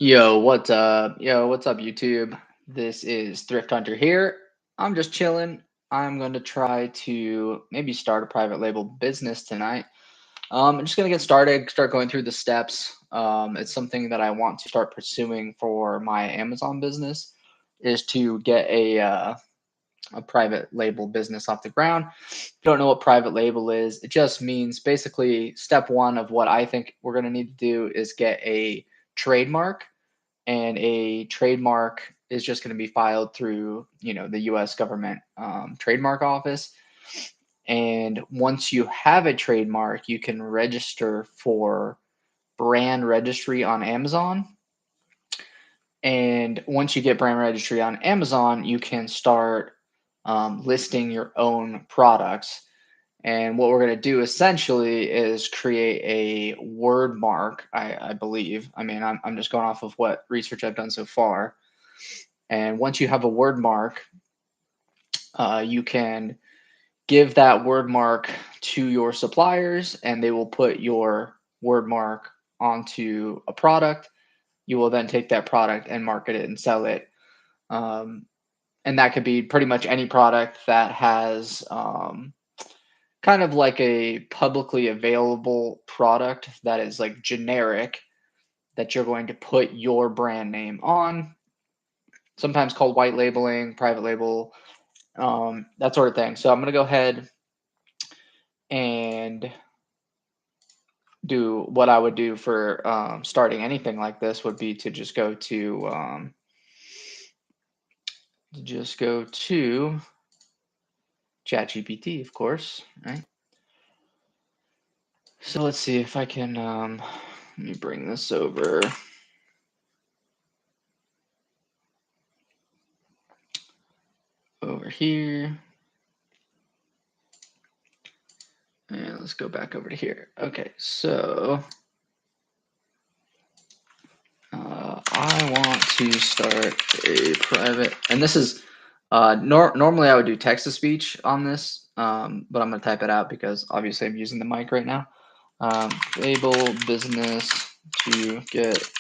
Yo, what's up? Yo, what's up, YouTube? This is Thrift Hunter here. I'm just chilling. I'm going to try to maybe start a private label business tonight. I'm just going to get started, start going through the steps. It's something that I want to start pursuing for my Amazon business is to get a private label business off the ground. If you don't know what private label is, it just means basically step one of what I think we're going to need to do is get a trademark, and a trademark is just going to be filed through the US government trademark office. And once you have a trademark, you can register for brand registry on Amazon. And once you get brand registry on Amazon, you can start listing your own products. And what we're going to do essentially is create a word mark, I believe. I mean, I'm just going off of what research I've done so far. And once you have a word mark, you can give that word mark to your suppliers, and they will put your word mark onto a product. You will then take that product and market it and sell it. Um, and that could be pretty much any product that has kind of like a publicly available product that is like generic that you're going to put your brand name on, sometimes called white labeling, private label, that sort of thing. So I'm going to go ahead and do what I would do for starting anything like this would be to just go to ChatGPT, of course, right? So let's see if I can let me bring this over here. And let's go back over to here. Okay, so I want to start a private, and this is normally I would do text to speech on this, but I'm going to type it out because obviously I'm using the mic right now. Label business to get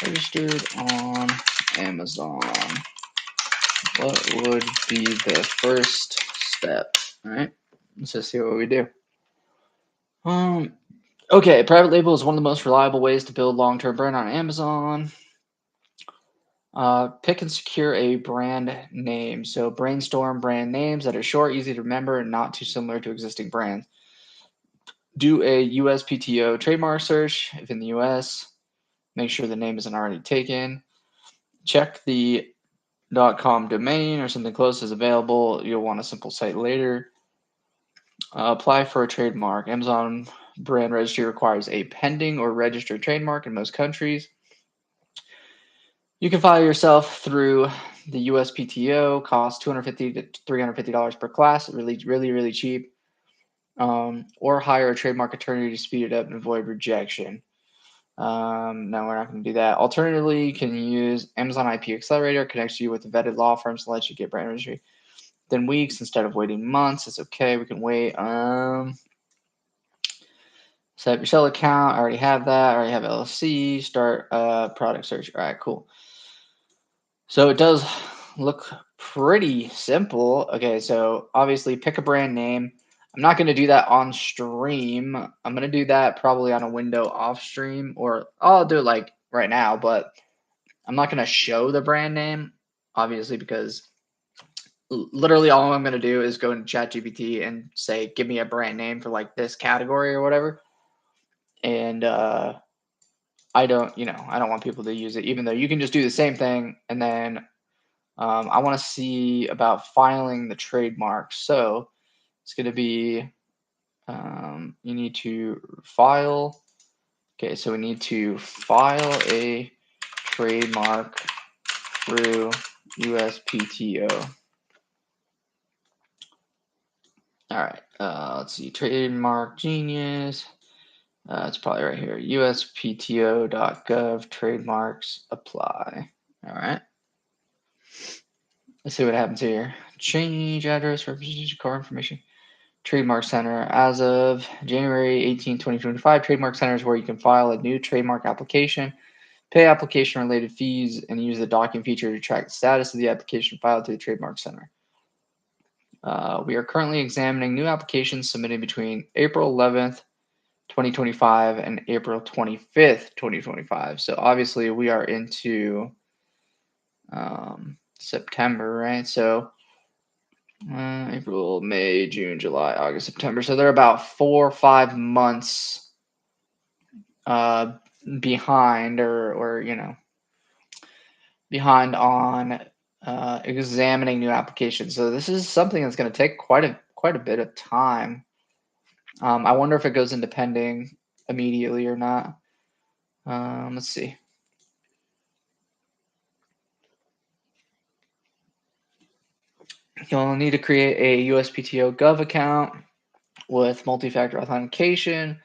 registered on Amazon. What would be the first step? All right, let's just see what we do. Okay, private label is one of the most reliable ways to build long-term brand on Amazon. Pick and secure a brand name. So brainstorm brand names that are short, easy to remember, and not too similar to existing brands. Do a USPTO trademark search if in the US. Make sure the name isn't already taken. Check the .com domain or something close is available. You'll want a simple site later. Apply for a trademark. Amazon brand registry requires a pending or registered trademark in most countries. You can file yourself through the USPTO. Costs $250 to $350 per class. Really cheap. Or hire a trademark attorney to speed it up and avoid rejection. No, we're not going to do that. Alternatively, you can use Amazon IP Accelerator. Connects you with vetted law firms to let you get brand registry within weeks instead of waiting months. It's okay. We can wait. Set up your seller account. I already have that. I already have LLC. Start product search. All right, cool. So it does look pretty simple. Okay, so obviously pick a brand name. I'm not going to do that on stream. I'm going to do that probably on a window off stream, or I'll do it like right now, but I'm not going to show the brand name, obviously, because literally all I'm going to do is go into ChatGPT and say, give me a brand name for like this category or whatever. And I don't want people to use it, even though you can just do the same thing. And then I want to see about filing the trademark. So it's going to be, you need to file. Okay, so we need to file a trademark through USPTO. All right, let's see, Trademark Genius. It's probably right here, uspto.gov, trademarks, apply. All right. Let's see what happens here. Change address, representation, car information. Trademark Center. As of January 18, 2025, Trademark Center is where you can file a new trademark application. Pay application-related fees and use the docking feature to track the status of the application filed to the Trademark Center. We are currently examining new applications submitted between April 11th, 2025 and April 25th, 2025. So obviously we are into September, right? So April, May, June, July, August, September. So they're about 4 or 5 months behind, or behind on examining new applications. So this is something that's going to take quite a bit of time. I wonder if it goes into pending immediately or not. Let's see. You'll need to create a USPTO Gov account with multi-factor authentication.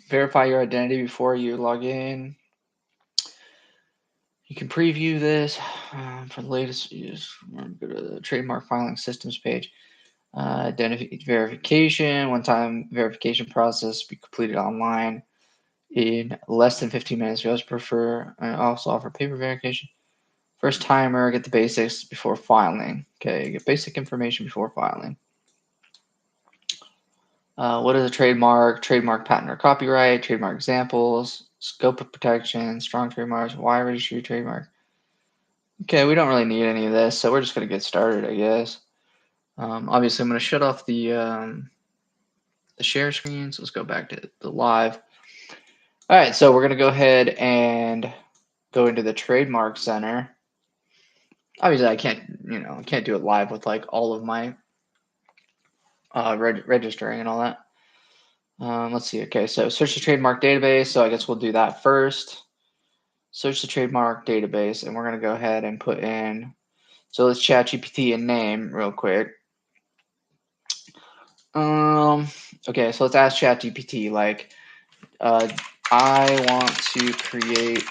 Verify your identity before you log in. You can preview this for the latest. You just go to the trademark filing systems page. Identity verification. One-time verification process be completed online in less than 15 minutes. We also prefer. I also offer paper verification. First timer, get the basics before filing. Okay, get basic information before filing. What is a trademark? Trademark, patent, or copyright? Trademark examples. Scope of protection. Strong trademarks. Why register your trademark? Okay, we don't really need any of this, so we're just going to get started, I guess. Obviously, I'm going to shut off the share screen. So let's go back to the live. All right, so we're going to go ahead and go into the Trademark Center. Obviously, I can't do it live with like all of my registering and all that. Let's see. Okay, so search the trademark database. So I guess we'll do that first. Search the trademark database, and we're going to go ahead and put in. So let's ChatGPT a name real quick. Okay, so let's ask ChatGPT like, I want to create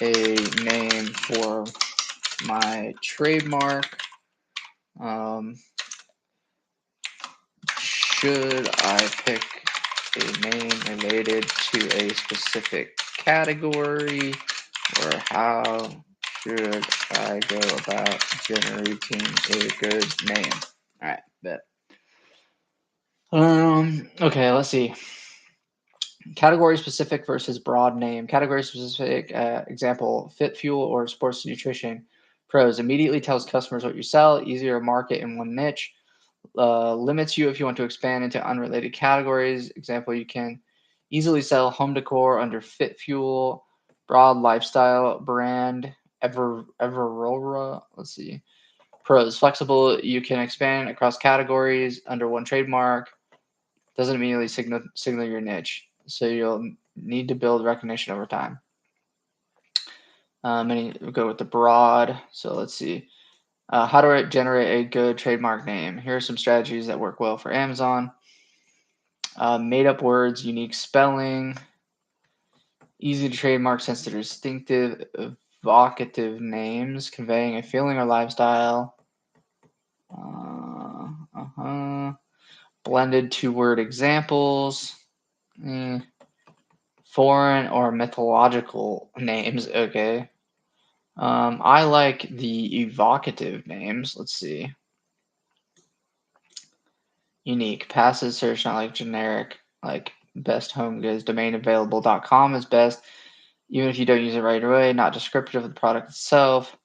a name for my trademark. Should I pick a name related to a specific category, or how should I go about generating a good name? All right, bet. Okay, let's see. Category specific versus broad name. Category specific, example, fit fuel or sports nutrition. Pros, immediately tells customers what you sell, easier to market in one niche. Limits you if you want to expand into unrelated categories. Example, you can easily sell home decor under fit fuel. Broad lifestyle brand, Everora. Let's see. Pros, flexible, you can expand across categories under one trademark. Doesn't immediately signal your niche, so you'll need to build recognition over time. And we'll go with the broad. So let's see. How to generate a good trademark name. Here are some strategies that work well for Amazon. Made up words, unique spelling, easy to trademark since they're distinctive, evocative names, conveying a feeling or lifestyle. Blended two-word examples. Foreign or mythological names. Okay. I like the evocative names. Let's see. Unique. Passive search, not like generic, like best home goods. Domain available.com is best, even if you don't use it right away. Not descriptive of the product itself.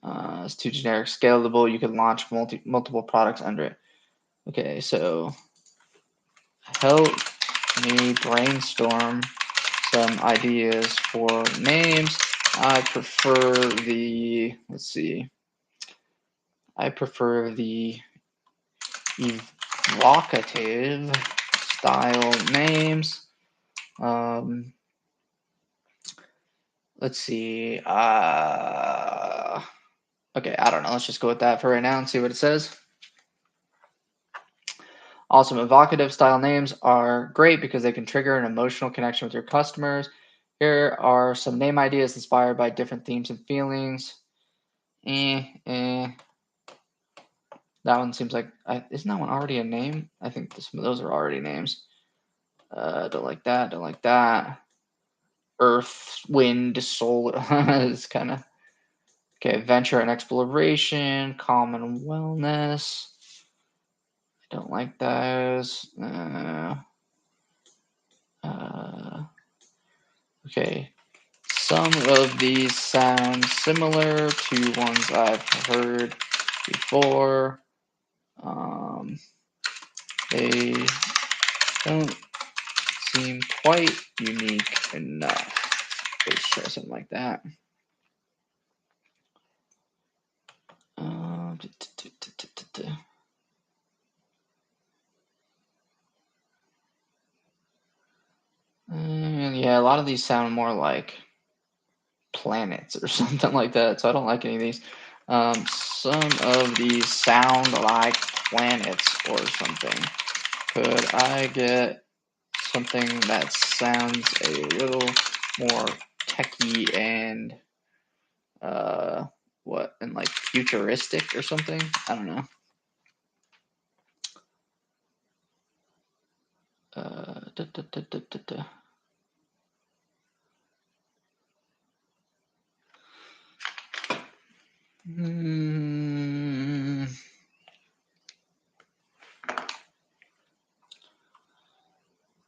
It's too generic. Scalable. You can launch multiple products under it. Okay, so help me brainstorm some ideas for names. I prefer the, let's see, I prefer the evocative style names. Let's see. Okay, I don't know. Let's just go with that for right now and see what it says. Awesome. Evocative style names are great because they can trigger an emotional connection with your customers. Here are some name ideas inspired by different themes and feelings. That one seems like, isn't that one already a name? I think those are already names. Don't like that. Don't like that. earth, wind, solar. It's kind of okay. Adventure and exploration, calm and wellness. I don't like those. Okay. Some of these sound similar to ones I've heard before. They don't seem quite unique enough. Let's try something like that. Uh, yeah, a lot of these sound more like planets or something like that, so I don't like any of these. Some of these sound like planets or something. Could I get something that sounds a little more techy and and like futuristic or something? I don't know. Da, da, da, da, da, da.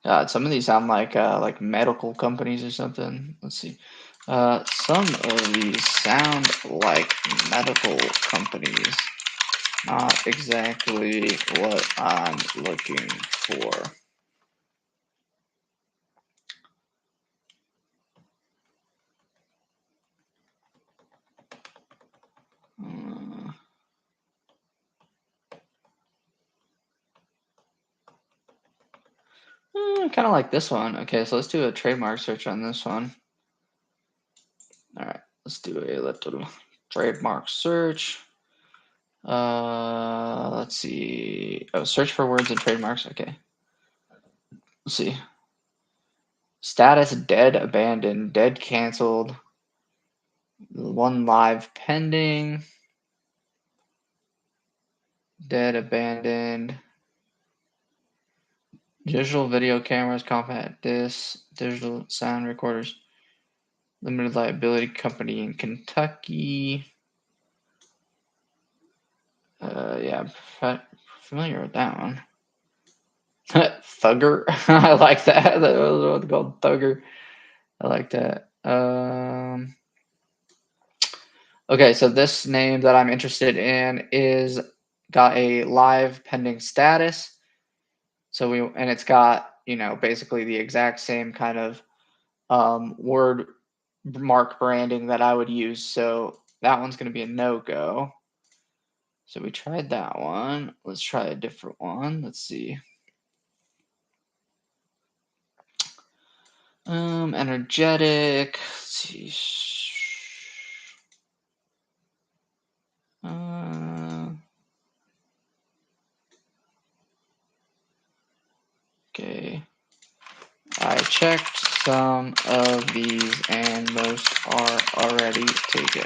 God, some of these sound like medical companies or something. Let's see. Some of these sound like medical companies. Not exactly what I'm looking for. Kind of like this one. Okay, so let's do a trademark search on this one. All right, let's do a little trademark search. Let's see. Oh, search for words and trademarks. Okay. Let's see. Status dead, abandoned, dead, canceled. One live pending. Dead, abandoned. Digital video cameras, compact discs, digital sound recorders. Limited liability company in Kentucky. Yeah, I'm familiar with that one. Thugger. I like that. That was what's called Thugger. I like that. Okay, so this name that I'm interested in is got a live pending status. So and it's got, basically the exact same kind of word mark branding that I would use. So that one's going to be a no-go. So we tried that one. Let's try a different one. Let's see. Energetic. Let's see. Okay. I checked some of these and most are already taken.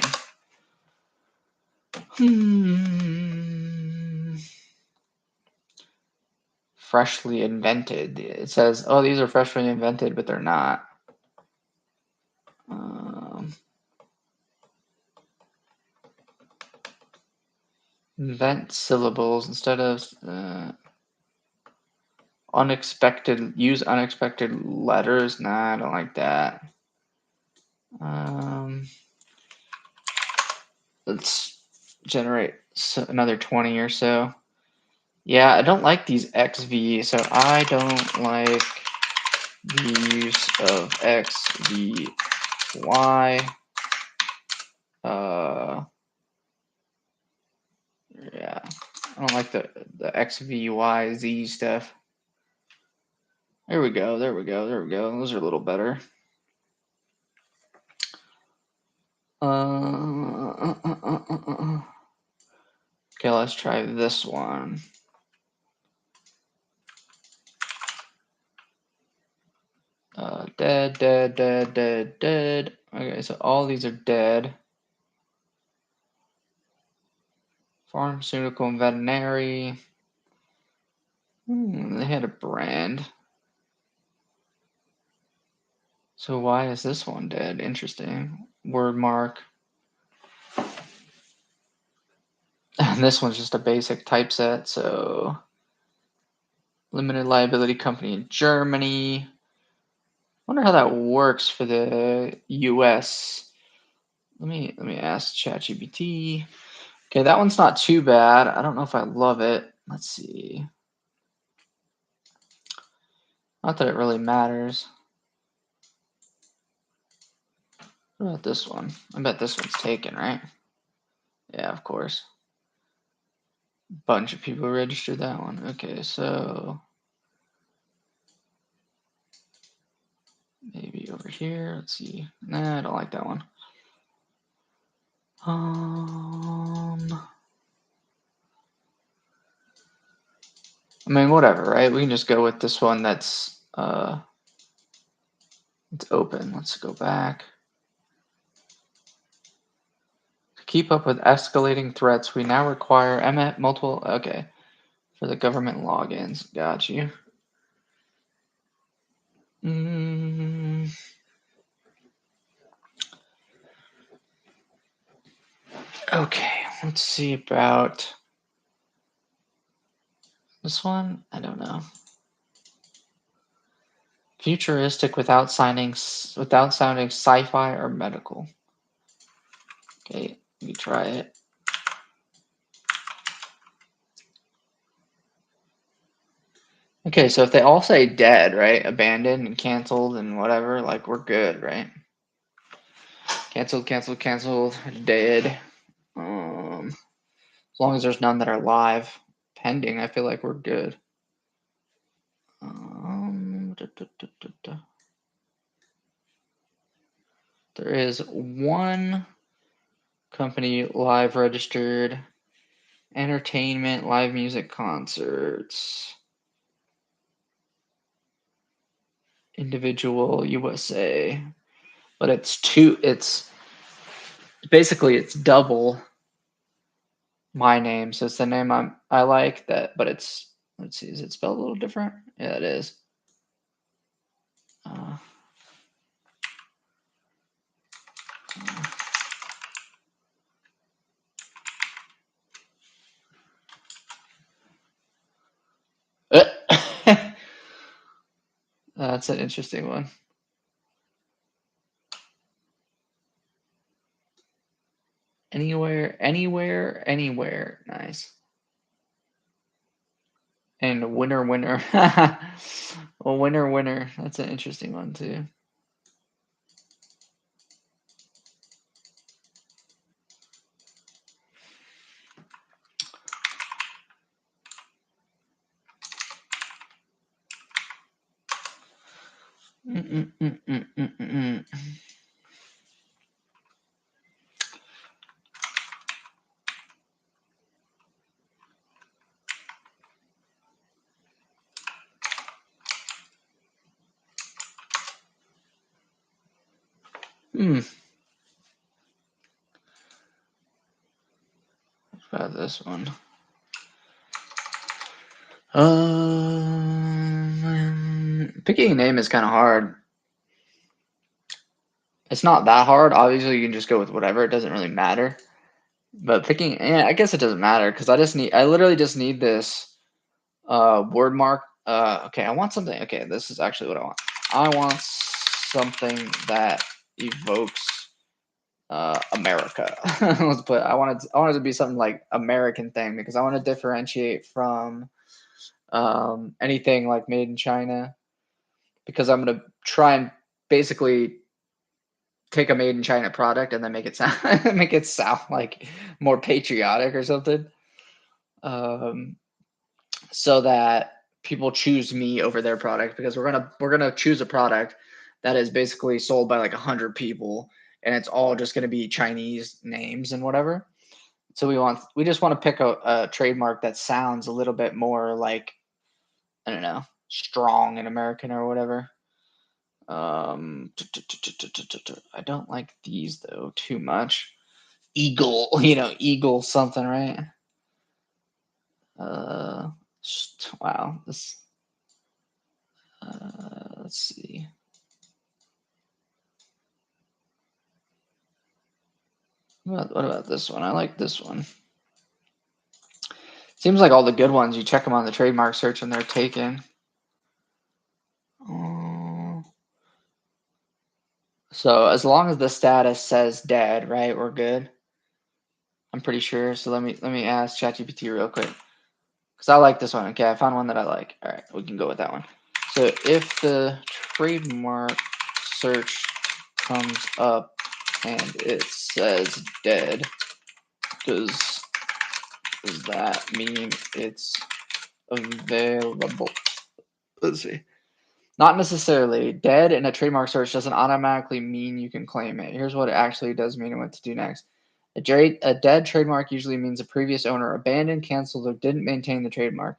Freshly invented. It says, oh, these are freshly invented, but they're not. Invent syllables instead of use unexpected letters. Nah, I don't like that. Let's generate another 20 or so. Yeah, I don't like these XV, so I don't like the use of XVY. Yeah, I don't like the XVYZ stuff. There we go. There we go. There we go. Those are a little better. Okay, let's try this one. Dead, dead, dead, dead, dead. Okay, so all these are dead. Pharmaceutical and veterinary. They had a brand. So why is this one dead? Interesting. Word mark. And this one's just a basic typeset, so limited liability company in Germany. Wonder how that works for the US. Let me ask ChatGPT. Okay, that one's not too bad. I don't know if I love it. Let's see. Not that it really matters. What about this one? I bet this one's taken, right? Yeah, of course. Bunch of people registered that one. Okay, so maybe over here. Let's see. Nah, I don't like that one. I mean, whatever, right? We can just go with this one that's it's open. Let's go back. To keep up with escalating threats, we now require multiple. Okay, for the government logins. Got you. Okay, let's see about this one. I don't know. Futuristic without sounding sci-fi or medical. Okay, let me try it. Okay, so if they all say dead, right? Abandoned and canceled and whatever, like we're good, right? Canceled, canceled, canceled, dead. As long as there's none that are live, pending, I feel like we're good. There is one company live registered. Entertainment, live music, concerts. Individual USA. But it's basically it's double my name. So it's the name I like that, but it's, let's see, is it spelled a little different? Yeah, it is. That's an interesting one. Anywhere, anywhere, anywhere. Nice. And winner, winner. Well, winner, winner. That's an interesting one too. What about this one? Picking a name is kind of hard. It's not that hard. Obviously, you can just go with whatever. It doesn't really matter. But picking, yeah, I guess it doesn't matter because I literally just need this word mark. Okay, I want something. Okay, this is actually what I want. I want something that evokes America. Let's put. I wanted to be something like American thing because I want to differentiate from anything like made in China because I'm gonna try and basically take a made in China product and then make it sound make it sound like more patriotic or something. Um, so that people choose me over their product because we're gonna choose a product that is basically sold by like 100 people and it's all just gonna be Chinese names and whatever. So we just want to pick a trademark that sounds a little bit more like, I don't know, strong and American or whatever. I don't like these though too much. Eagle, Eagle something, right? Uh, wow. This. Let's see. What about this one? I like this one. Seems like all the good ones, you check them on the trademark search and they're taken. So as long as the status says dead, right, we're good. I'm pretty sure. So let me ask ChatGPT real quick. Because I like this one. Okay, I found one that I like. All right, we can go with that one. So if the trademark search comes up and it says dead, does that mean it's available? Let's see. Not necessarily. Dead in a trademark search doesn't automatically mean you can claim it. Here's what it actually does mean and what to do next. A dead trademark usually means a previous owner abandoned, canceled, or didn't maintain the trademark.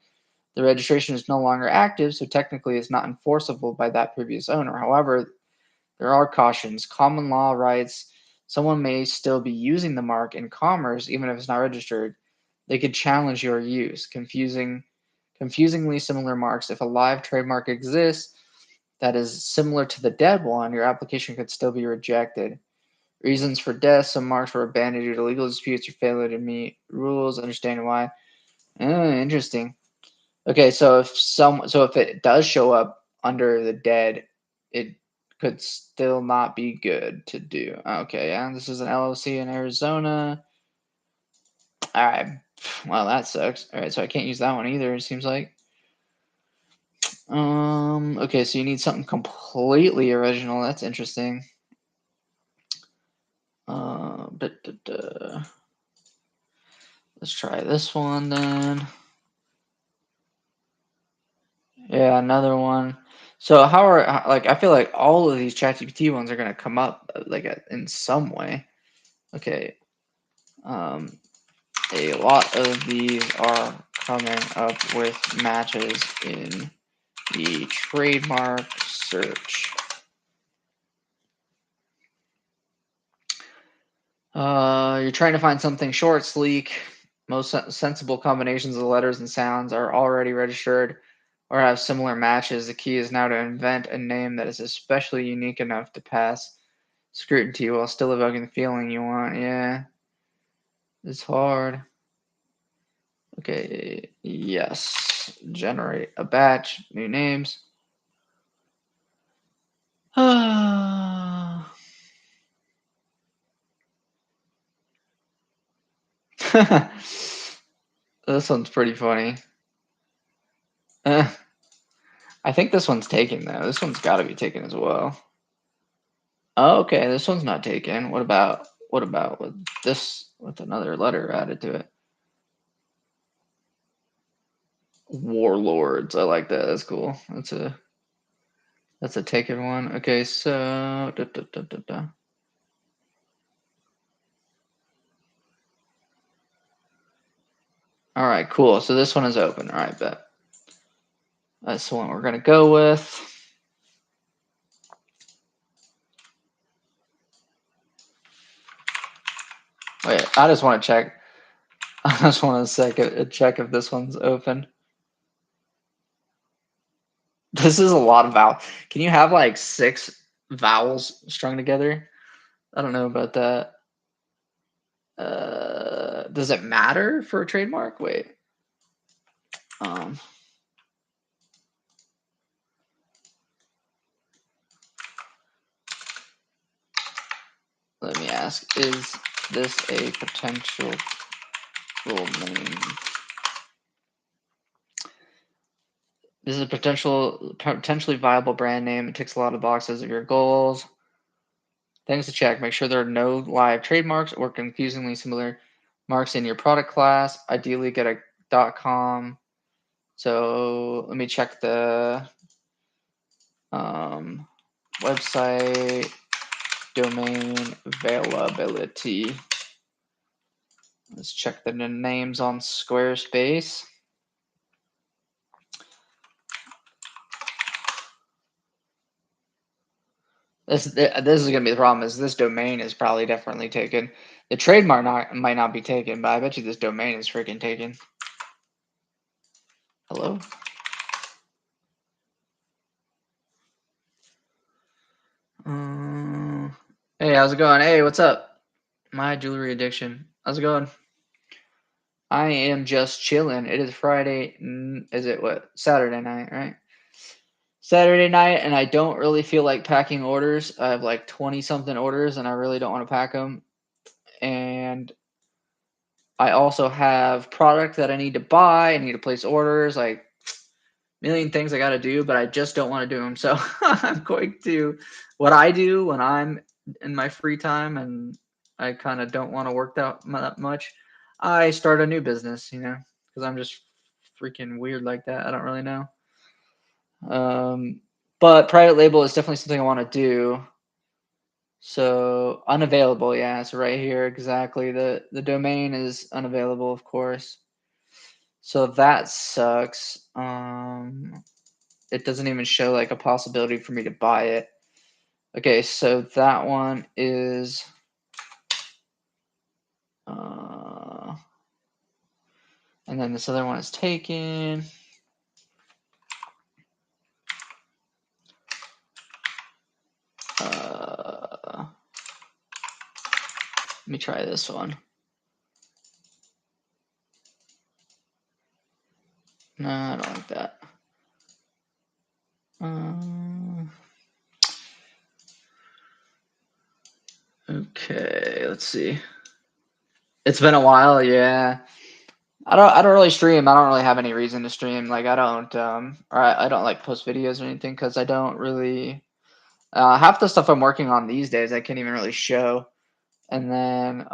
The registration is no longer active, so technically it's not enforceable by that previous owner. However, there are cautions. Common law writes someone may still be using the mark in commerce even if it's not registered. They could challenge your use. Confusingly similar marks. If a live trademark exists that is similar to the dead one, your application could still be rejected. Reasons for death: some marks were abandoned due to legal disputes or failure to meet rules. Understanding why. Interesting. Okay, so if it does show up under the dead, it could still not be good to do. Okay, yeah, this is an LLC in Arizona. All right. Well, that sucks. All right, so I can't use that one either. It seems like. Okay, so you need something completely original. That's interesting. Da, da, da. Let's try this one then. Yeah, another one. So like I feel like all of these ChatGPT ones are gonna come up like in some way. Okay. Um, a lot of these are coming up with matches in the trademark search. You're trying to find something short, sleek. Most sensible combinations of letters and sounds are already registered or have similar matches. The key is now to invent a name that is especially unique enough to pass scrutiny while still evoking the feeling you want. Yeah, it's hard. Okay, yes. Generate a batch, new names. This one's pretty funny. I think this one's taken though. This one's got to be taken as well. Oh, okay, this one's not taken. What about with this with another letter added to it? Warlords. I like that. That's cool. That's a taken one. Okay, so all right, cool. So this one is open. All right, bet. That's the one we're gonna go with. Wait, I just want to check. I just want to check if this one's open. This is a lot of vowels. Can you have like 6 vowels strung together? I don't know about that. Does it matter for a trademark? Wait. Um, Let me ask: is this a potential name? This is a potentially viable brand name. It ticks a lot of boxes of your goals. Things to check: make sure there are no live trademarks or confusingly similar marks in your product class. Ideally, get a .com. So let me check the website domain availability. Let's check the names on Squarespace. This is gonna be the problem. Is this domain is probably definitely taken. The trademark might not be taken, but I bet you this domain is freaking taken. Hello. Hey, how's it going? Hey, what's up? My jewelry addiction. How's it going? I am just chilling. It is Friday. Is it what? Saturday night, right? Saturday night, and I don't really feel like packing orders. I have like 20 something orders, and I really don't want to pack them. And I also have product that I need to buy. I need to place orders, like million things I got to do, but I just don't want to do them. So I'm going to what I do when I'm in my free time and I kind of don't want to work that much. I start a new business, because I'm just freaking weird like that. I don't really know. But private label is definitely something I want to do. So unavailable, yeah, it's right here exactly. The domain is unavailable, of course. So that sucks. It doesn't even show like a possibility for me to buy it. Okay, so that one is and then this other one is taken. Let me try this one. No, I don't like that. Okay, let's see. It's been a while, yeah. I don't really stream. I don't really have any reason to stream. Like I don't or I don't like post videos or anything because I don't really half the stuff I'm working on these days I can't even really show. And then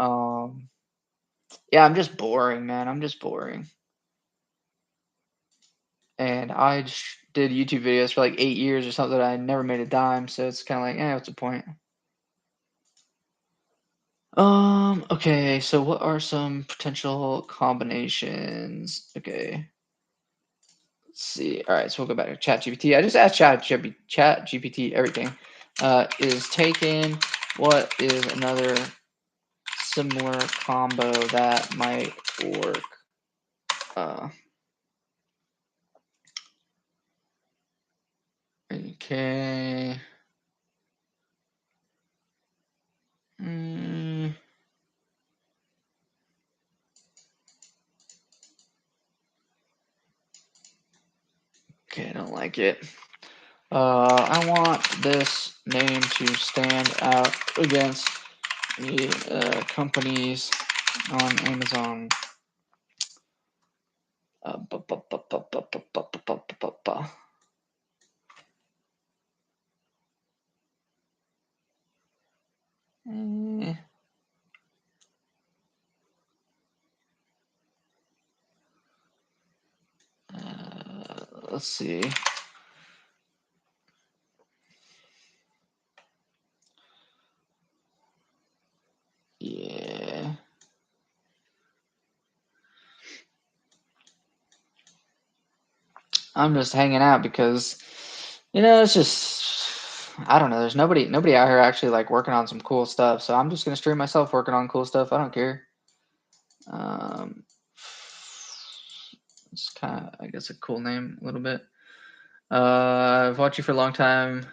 yeah, I'm just boring, man. I'm just boring. And I just did YouTube videos for like 8 years or something. I never made a dime, so it's kind of like, what's the point? Okay, so what are some potential combinations? Okay. Let's see. All right, so we'll go back to ChatGPT. I just asked ChatGPT everything. Is taken. What is another similar combo that might work? Okay. Okay, I don't like it. I want this name to stand out against the companies on Amazon. Let's see. Yeah. I'm just hanging out because, it's just I don't know. There's nobody out here actually like working on some cool stuff. So I'm just gonna stream myself working on cool stuff. I don't care. Um, it's kind of I guess a cool name a little bit. I've watched you for a long time.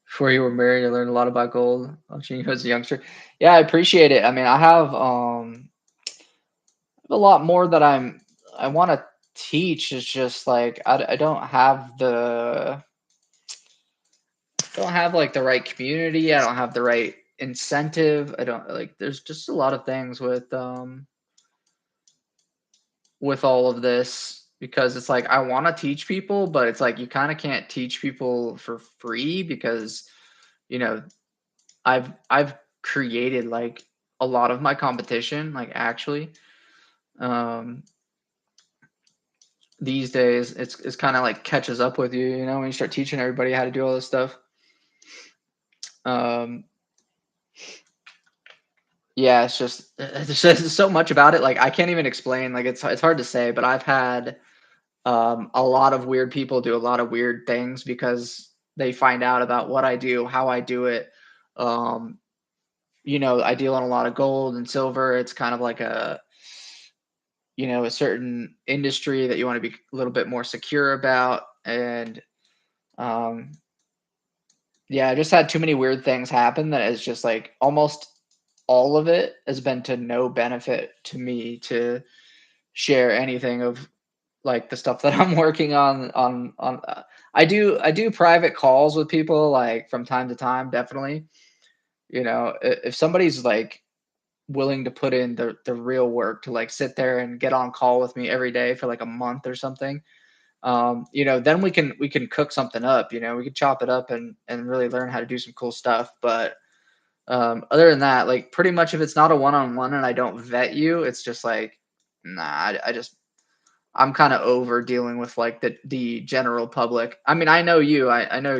Before you were married, I learned a lot about gold watching you as a youngster. Yeah, I appreciate it. I mean, I have a lot more that I want to teach. It's just like I don't have like the right community. I don't have the right incentive. I don't like there's just a lot of things with all of this because it's like I want to teach people, but it's like you kind of can't teach people for free because you know I've created like a lot of my competition like actually um these days it's kind of like catches up with you, when you start teaching everybody how to do all this stuff. um Yeah, it's just there's so much about it. Like I can't even explain. Like it's hard to say, but I've had a lot of weird people do a lot of weird things because they find out about what I do, how I do it. Um, I deal in a lot of gold and silver. It's kind of like a certain industry that you want to be a little bit more secure about. And yeah, I just had too many weird things happen that it's just like almost all of it has been to no benefit to me to share anything of like the stuff that I'm working on. I do private calls with people like from time to time, definitely. If somebody's like willing to put in the real work to like sit there and get on call with me every day for like a month or something, then we can cook something up. We can chop it up and really learn how to do some cool stuff. But other than that, like pretty much if it's not a one-on-one and I don't vet you, it's just like, nah, I'm kind of over dealing with like the general public. I mean, I know you. I know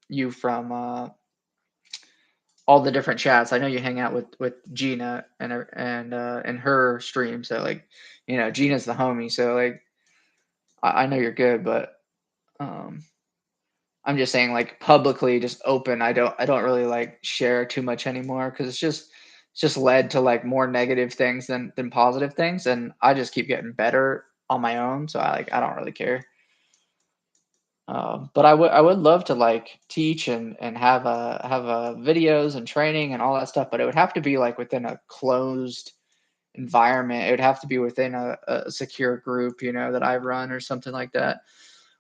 you from all the different chats. I know you hang out with Gina and her stream. So like, Gina's the homie. So like, I know you're good, but um, I'm just saying like publicly, just open. I don't really like share too much anymore because it's just led to like more negative things than positive things, and I just keep getting better on my own. So I don't really care. But I would love to like teach and have videos and training and all that stuff, but it would have to be like within a closed environment. It would have to be within a secure group, that I run or something like that,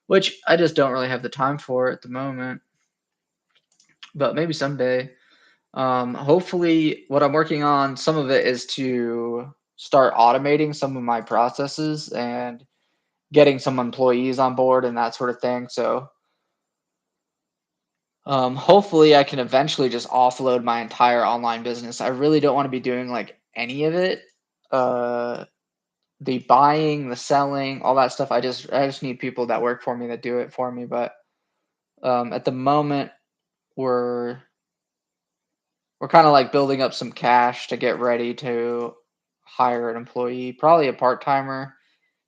which I just don't really have the time for at the moment. But maybe someday. Hopefully, what I'm working on, some of it is to start automating some of my processes and getting some employees on board and that sort of thing. So hopefully I can eventually just offload my entire online business. I really don't want to be doing like any of it. Uh, the buying, the selling, all that stuff. I just need people that work for me that do it for me. But at the moment, we're we're kind of like building up some cash to get ready to hire an employee, probably a part timer,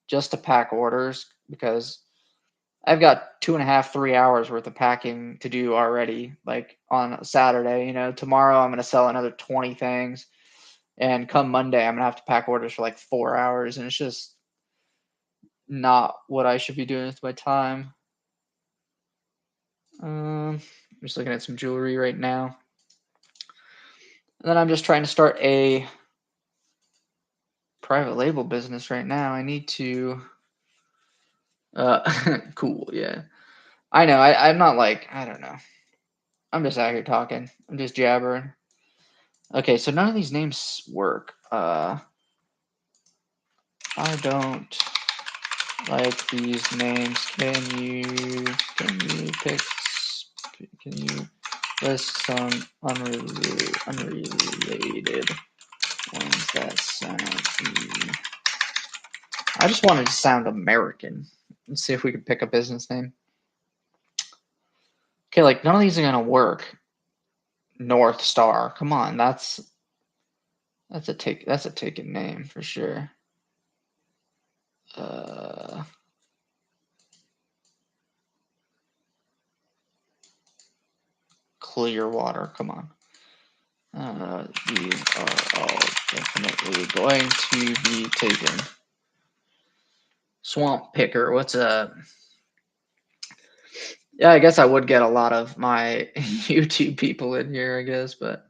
just to pack orders because I've got 2.5, 3 hours worth of packing to do already, like on a Saturday. Tomorrow I'm going to sell another 20 things. And come Monday, I'm going to have to pack orders for like 4 hours. And it's just not what I should be doing with my time. I'm just looking at some jewelry right now. And then I'm just trying to start a private label business right now. I need to. Cool, yeah. I know. I'm not like, I don't know. I'm just out here talking. I'm just jabbering. Okay, so none of these names work. I don't like these names. Can you list some unrelated ones that sound? I just wanted to sound American. Let's see if we can pick a business name. Okay, like none of these are gonna work. North Star. Come on, that's a taken name for sure. Uh, Clearwater. Come on. These are all definitely going to be taken. Swamp Picker. What's a? Yeah, I guess I would get a lot of my YouTube people in here, I guess, but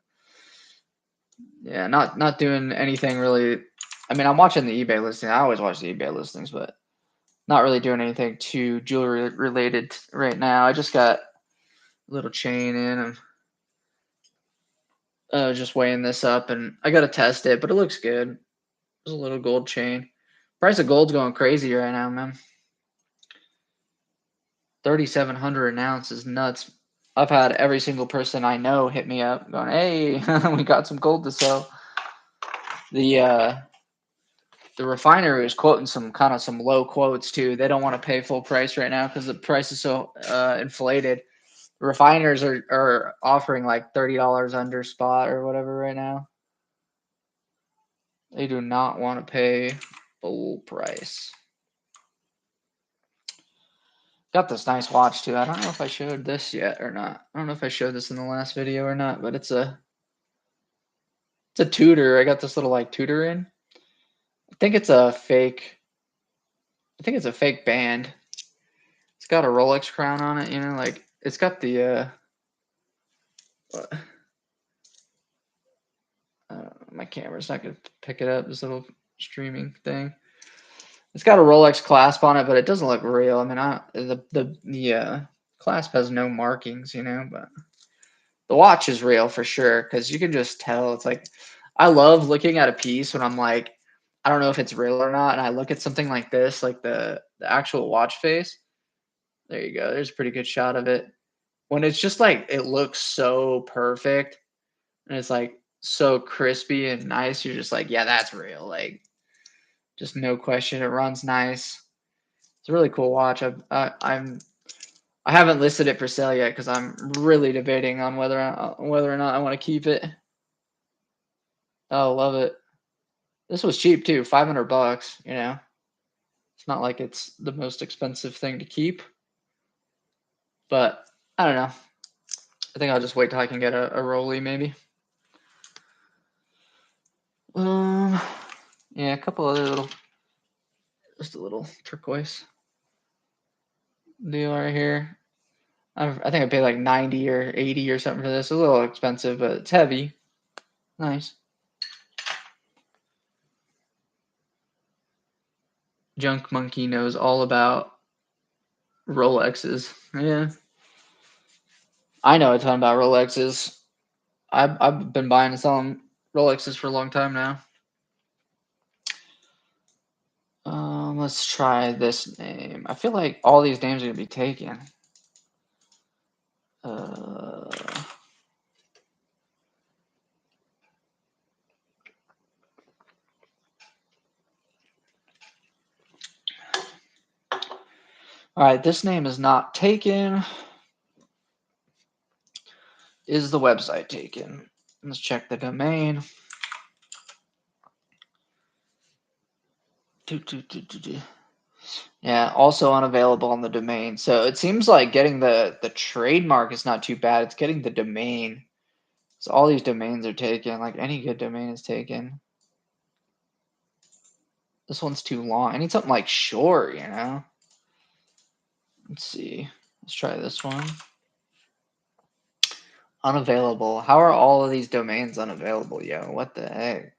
yeah, not doing anything really. I mean, I'm watching the eBay listing. I always watch the eBay listings, but not really doing anything too jewelry related right now. I just got a little chain in. I'm just weighing this up, and I got to test it, but it looks good. There's a little gold chain. Price of gold's going crazy right now, man. 3,700 an ounce is nuts. I've had every single person I know hit me up going, "Hey, we got some gold to sell." The refinery is quoting some low quotes too. They don't want to pay full price right now because the price is so inflated. The refiners are offering like $30 under spot or whatever right now. They do not want to pay full price. Got this nice watch too. I don't know if I showed this yet or not. I don't know if I showed this in the last video or not, but it's a Tudor. I got this little like Tudor in. I think it's a fake. I think it's a fake band. It's got a Rolex crown on it. Like it's got the. camera's not gonna pick it up. This little streaming thing. It's got a Rolex clasp on it, but it doesn't look real. I mean, the clasp has no markings, you know, but the watch is real for sure because you can just tell. It's like I love looking at a piece when I'm like, I don't know if it's real or not, and I look at something like this, like the actual watch face. There you go. There's a pretty good shot of it. When it's just like it looks so perfect and it's like so crispy and nice, you're just like, yeah, that's real. Like, just no question. It runs nice. It's a really cool watch. I haven't listed it for sale yet because I'm really debating on whether or not I want to keep it. Oh, love it. This was cheap too, $500. You know, it's not like it's the most expensive thing to keep, but I don't know. I think I'll just wait till I can get a Rolly maybe. Um, yeah, a couple other little, just a little turquoise deal right here. I think I paid like 90 or 80 or something for this. It's a little expensive, but it's heavy. Nice. Junk Monkey knows all about Rolexes. Yeah. I know a ton about Rolexes. I've been buying and selling Rolexes for a long time now. Let's try this name. I feel like all these names are gonna be taken. All right, this name is not taken. Is the website taken? Let's check the domain. Yeah, also unavailable on the domain. So it seems like getting the trademark is not too bad. It's getting the domain. So all these domains are taken. Like any good domain is taken. This one's too long. I need something like short, you know? Let's see. Let's try this one. Unavailable. How are all of these domains unavailable, yo? What the heck?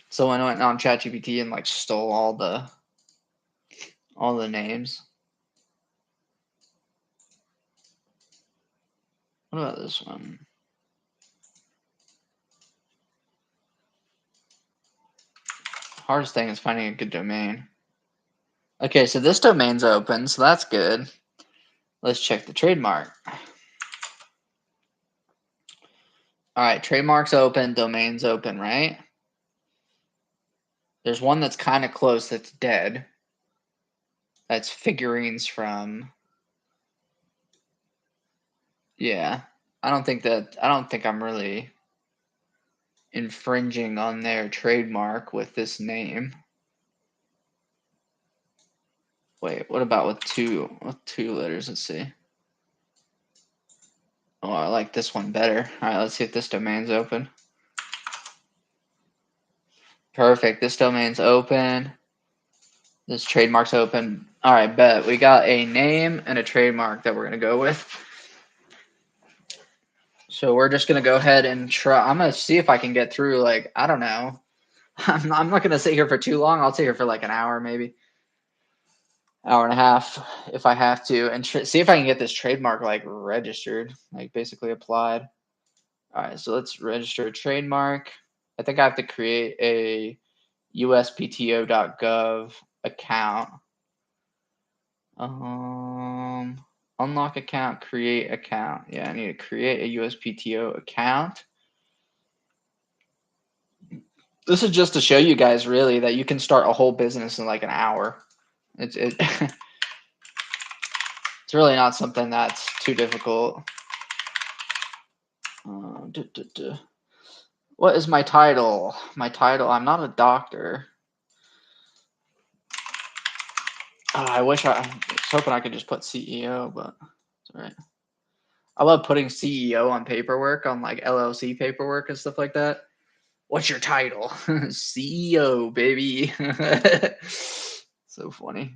Someone went on ChatGPT and like stole all the names. What about this one? Hardest thing is finding a good domain. Okay, so this domain's open, so that's good. Let's check the trademark. All right, trademark's open, domain's open, right? There's one that's kind of close that's dead. That's figurines from. Yeah. I don't think I'm really infringing on their trademark with this name. Wait, what about with two letters? Let's see. Oh, I like this one better. All right, let's see if this domain's open. Perfect. This domain's open. This trademark's open. All right, bet. We got a name and a trademark that we're going to go with. So we're just going to go ahead and try. I'm going to see if I can get through, like, I don't know. I'm not going to sit here for too long. I'll sit here for like an hour, maybe. Hour and a half if I have to, and see if I can get this trademark like registered, like basically applied. All right, so let's register a trademark. I think I have to create a uspto.gov account. Unlock account, create account. Yeah, I need to create a USPTO account. This is just to show you guys really that you can start a whole business in like an hour. It's it's really not something that's too difficult. What is my title? My title, I'm not a doctor. I wish I was hoping I could just put CEO, but it's all right. I love putting CEO on paperwork, on like LLC paperwork and stuff like that. What's your title? CEO, baby. So funny.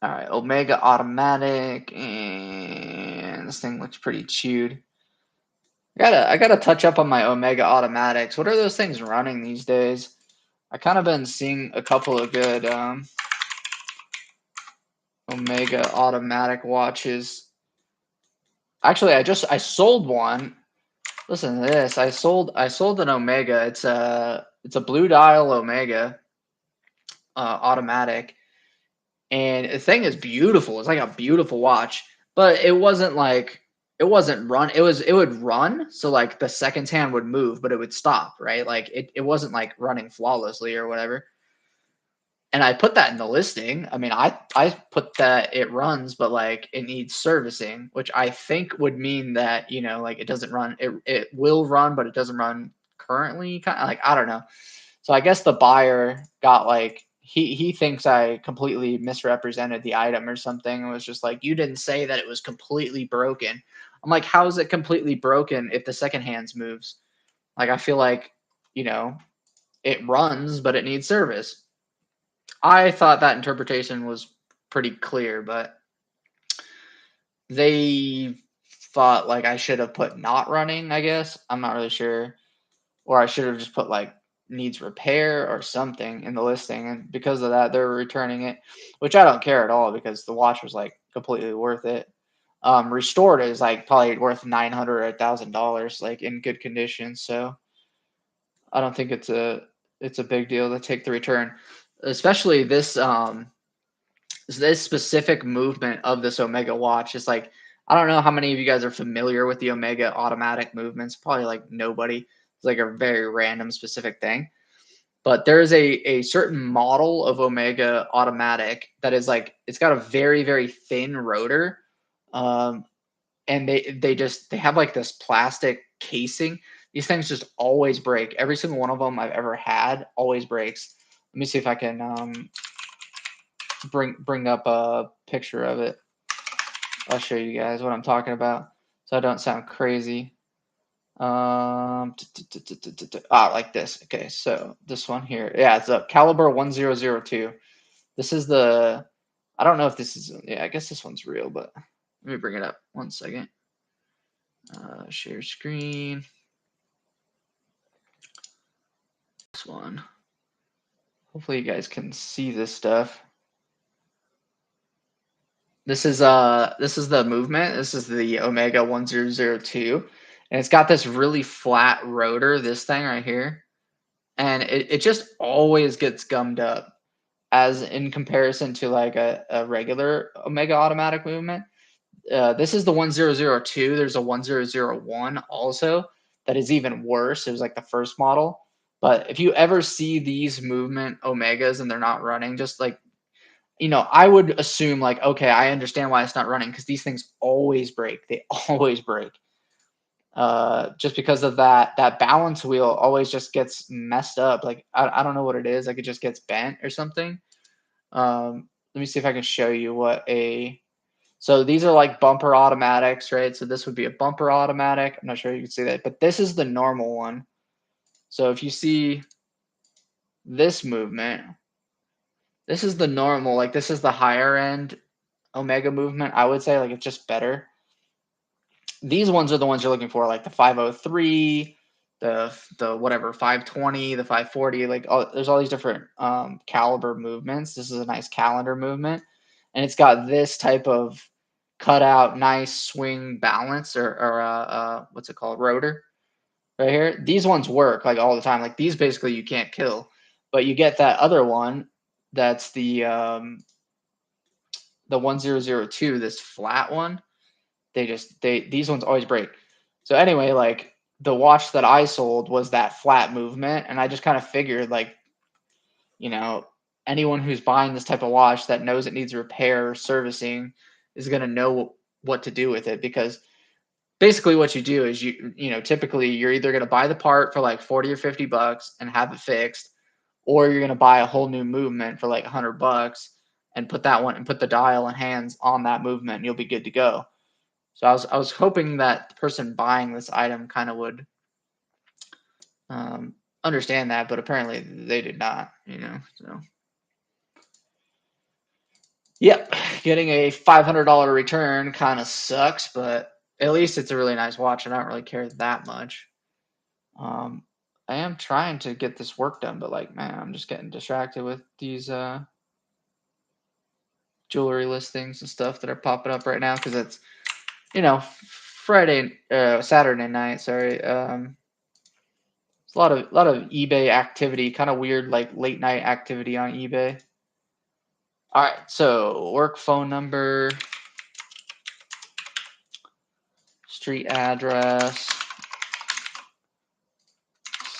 All right, Omega Automatic, and this thing looks pretty chewed. I gotta touch up on my Omega automatics. What are those things running these days? I kind of been seeing a couple of good Omega automatic watches. Actually, I sold one. Listen to this. I sold an Omega. It's a blue dial Omega automatic, and the thing is beautiful. It's like a beautiful watch, but it wasn't like it wasn't run. It would run, so like the seconds hand would move, but it would stop, right? Like it wasn't like running flawlessly or whatever. And I put that in the listing. I mean, I put that it runs, but like it needs servicing, which I think would mean that, you know, like it doesn't run. It will run, but it doesn't run currently. Kind of like, I don't know. So I guess the buyer got like he thinks I completely misrepresented the item or something. It was just like, you didn't say that it was completely broken. I'm like, how is it completely broken if the second hands moves? Like I feel like, you know, it runs, but it needs service. I thought that interpretation was pretty clear, but they thought like I should have put not running, I guess. I'm not really sure. Or I should have just put like needs repair or something in the listing. And because of that, they're returning it, which I don't care at all because the watch was like completely worth it. Restored is like probably worth $900 or $1,000, like in good condition. So I don't think it's a big deal to take the return, especially this specific movement of this Omega watch is like, I don't know how many of you guys are familiar with the Omega automatic movements. Probably like nobody. It's like a very random specific thing. But there's a certain model of Omega automatic that is like it's got a very, very thin rotor. Um, and they have like this plastic casing. These things just always break. Every single one of them I've ever had always breaks. Let me see if I can bring up a picture of it. I'll show you guys what I'm talking about, so I don't sound crazy. Like this. Okay, so this one here, yeah, it's a caliber 1002. This is the. I don't know if this is. Yeah, I guess this one's real, but let me bring it up. 1 second. Share screen. This one. Hopefully, you guys can see this stuff. This is the movement. This is the Omega 1002, and it's got this really flat rotor. This thing right here, and it just always gets gummed up as in comparison to like a regular Omega automatic movement. This is the 1002. There's a 1001 also that is even worse. It was like the first model. But if you ever see these movement Omegas and they're not running, just like, you know, I would assume like, okay, I understand why it's not running because these things always break. They always break. Just because of that balance wheel always just gets messed up. Like I don't know what it is. Like it just gets bent or something. Let me see if I can show you what a. So these are like bumper automatics, right? So this would be a bumper automatic. I'm not sure you can see that, but this is the normal one. So if you see this movement, this is the normal, like this is the higher end Omega movement. I would say like it's just better. These ones are the ones you're looking for, like the 503, the whatever 520, the 540. Like there's all these different caliber movements. This is a nice calendar movement, and it's got this type of cutout, nice swing balance or what's it called, rotor right here. These ones work like all the time. Like these basically you can't kill, but you get that other one that's the 1002, this flat one. These ones always break. So anyway, like the watch that I sold was that flat movement, and I just kind of figured like, you know, anyone who's buying this type of watch that knows it needs repair or servicing is going to know what to do with it, because basically what you do is you know, typically you're either going to buy the part for like 40 or $50 and have it fixed, or you're going to buy a whole new movement for like $100 and put that one and put the dial and hands on that movement and you'll be good to go. So I was hoping that the person buying this item kind of would understand that, but apparently they did not. You know, so yep, getting a $500 return kind of sucks, but At least it's a really nice watch. I don't really care that much. I am trying to get this work done, but like, man, I'm just getting distracted with these jewelry listings and stuff that are popping up right now because it's, Saturday night. Sorry. It's a lot of eBay activity, kind of weird, like late night activity on eBay. All right, so work phone number, street address,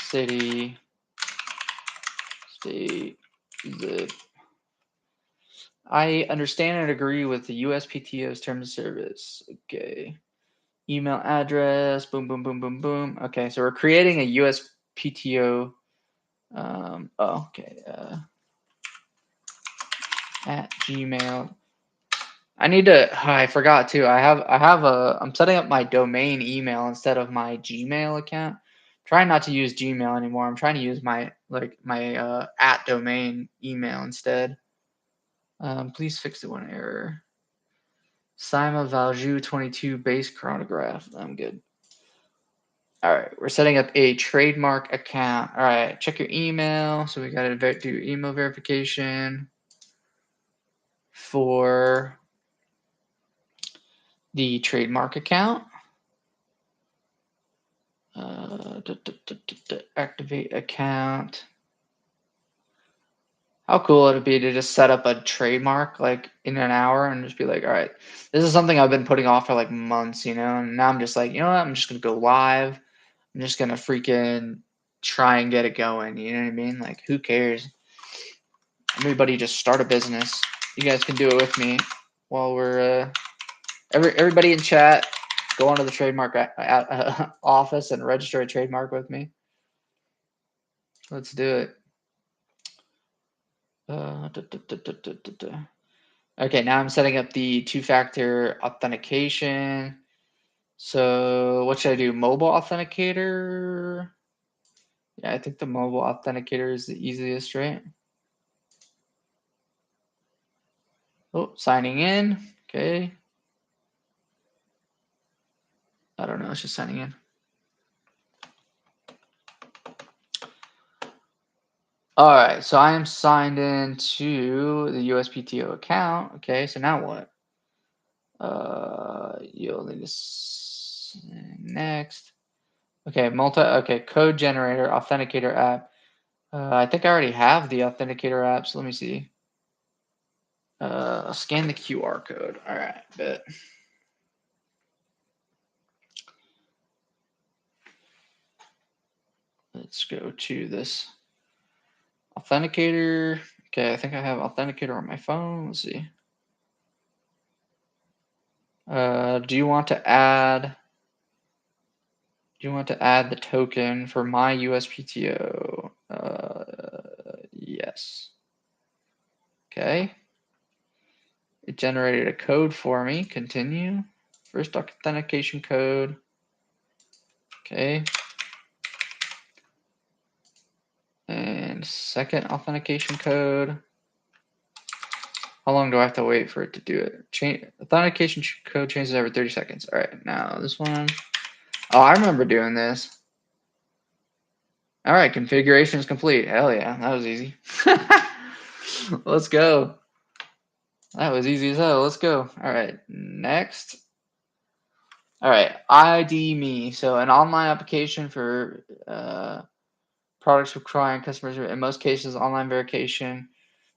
city, state, zip. I understand and agree with the USPTO's terms of service. Okay. Email address, boom, boom, boom, boom, boom. Okay, so we're creating a USPTO. Okay. At Gmail. I need to. I forgot too. I'm setting up my domain email instead of my Gmail account. Trying not to use Gmail anymore. I'm trying to use my at domain email instead. Please fix the one error. Sima Valju 22 base chronograph. I'm good. All right, we're setting up a trademark account. All right, check your email. So we got to do email verification for the trademark account. Activate account. How cool would it be to just set up a trademark like in an hour and just be like, all right, this is something I've been putting off for like months, and now I'm just like, you know what? I'm just gonna go live. I'm just gonna freaking try and get it going. You know what I mean? Like, who cares? Everybody just start a business. You guys can do it with me while we're everybody in chat. Go onto the trademark office and register a trademark with me. Let's do it. Okay, now I'm setting up the two-factor authentication. So what should I do? Mobile authenticator? Yeah, I think the mobile authenticator is the easiest, right? Oh, signing in. Okay. I don't know. It's just signing in. All right. So I am signed in to the USPTO account. Okay. So now what? You'll need to next. Okay. Okay. Code generator, authenticator app. I think I already have the authenticator app. So let me see. Scan the QR code. All right. Bet. Let's go to this authenticator. Okay, I think I have authenticator on my phone. Let's see. Do you want to add? Do you want to add the token for my USPTO? Yes. Okay. It generated a code for me. Continue. First authentication code. Okay. And second authentication code. How long do I have to wait for it to do it? Authentication code changes every 30 seconds. All right, now this one. Oh, I remember doing this. All right, configuration is complete. Hell yeah, that was easy. Let's go. That was easy as hell. Let's go. All right, next. All right, ID Me. So an online application for products requiring customers, in most cases, online verification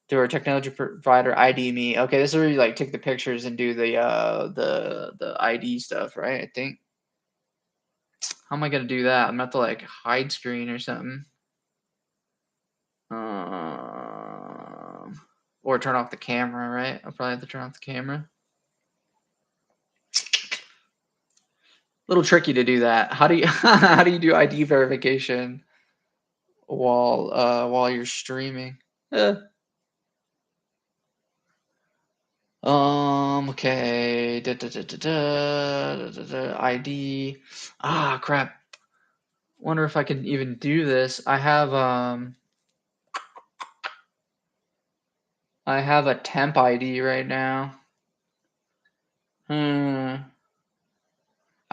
through our technology provider ID Me. Okay, this is where you like take the pictures and do the ID stuff, right? I think. How am I gonna do that? I'm gonna have to like hide screen or something. Or turn off the camera, right? I'll probably have to turn off the camera. Little tricky to do that. How do you how do you do ID verification while you're streaming? Eh. Okay. ID. Ah, crap. Wonder if I can even do this. I have a temp ID right now. Hmm.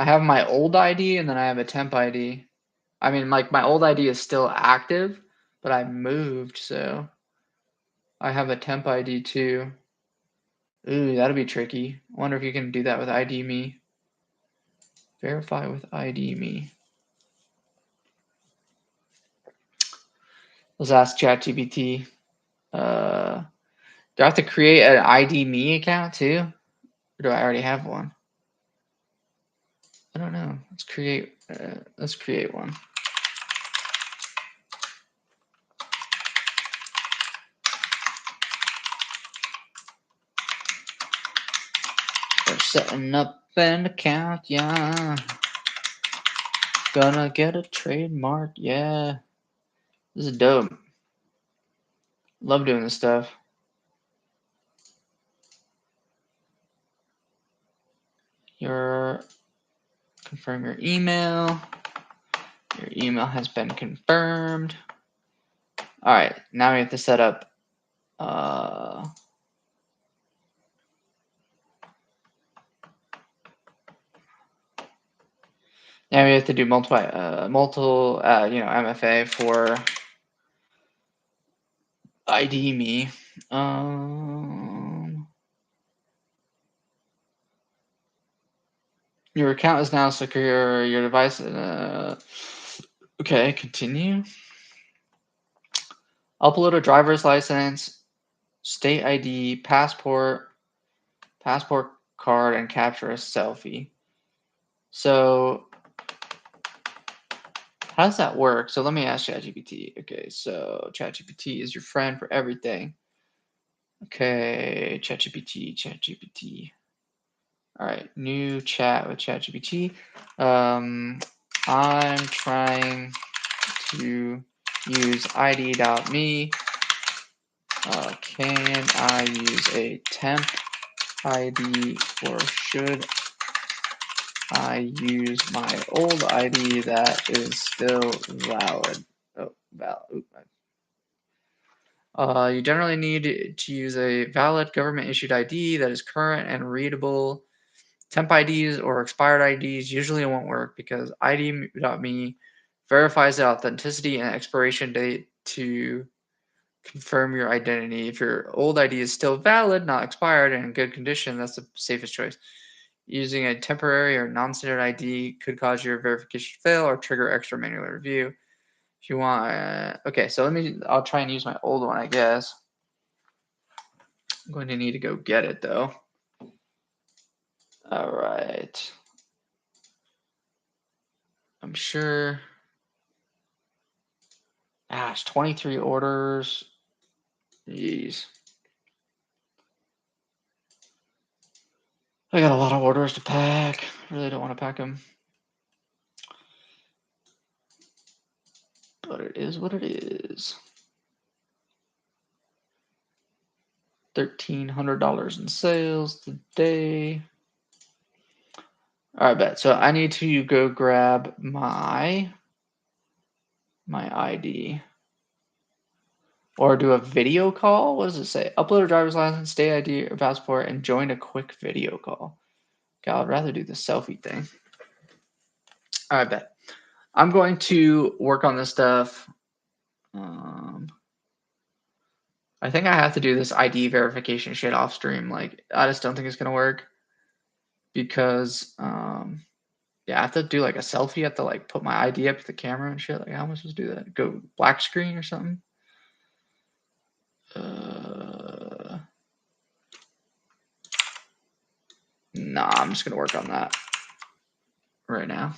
I have my old ID and then I have a temp ID. I mean, like my old ID is still active, but I moved, so I have a temp ID too. Ooh, that'll be tricky. I wonder if you can do that with ID me. Verify with ID me. Let's ask ChatGPT. Do I have to create an ID me account too? Or do I already have one? I don't know. Let's create one. We're setting up an account, yeah. Gonna get a trademark, yeah. This is dope. Love doing this stuff. Confirm your email. Your email has been confirmed. All right, now we have to set up. Now we have to do multiple, MFA for ID me. Your account is now secure. Your device. Okay, continue. Upload a driver's license, state ID, passport card, and capture a selfie. So how does that work? So let me ask ChatGPT. Okay, so ChatGPT is your friend for everything. Okay, ChatGPT. All right, new chat with ChatGPT. I'm trying to use ID.me. Can I use a temp ID or should I use my old ID that is still valid? Oh, valid. You generally need to use a valid government issued ID that is current and readable. Temp IDs or expired IDs usually won't work because ID.me verifies the authenticity and expiration date to confirm your identity. If your old ID is still valid, not expired, and in good condition, that's the safest choice. Using a temporary or non-standard ID could cause your verification to fail or trigger extra manual review. If you want, okay, so I'll try and use my old one, I guess. I'm going to need to go get it though. All right. I'm sure. Gosh, 23 orders. Jeez. I got a lot of orders to pack. I really don't want to pack them. But it is what it is. $1,300 in sales today. All right, bet. So I need to go grab my ID. Or do a video call? What does it say? Upload a driver's license, state ID, or passport, and join a quick video call. Okay, I'd rather do the selfie thing. All right, bet. I'm going to work on this stuff. I think I have to do this ID verification shit off stream. Like, I just don't think it's gonna work because, yeah, I have to do like a selfie. I have to like put my ID up to the camera and shit. Like, how am I supposed to do that? Go black screen or something? Nah, I'm just gonna work on that right now.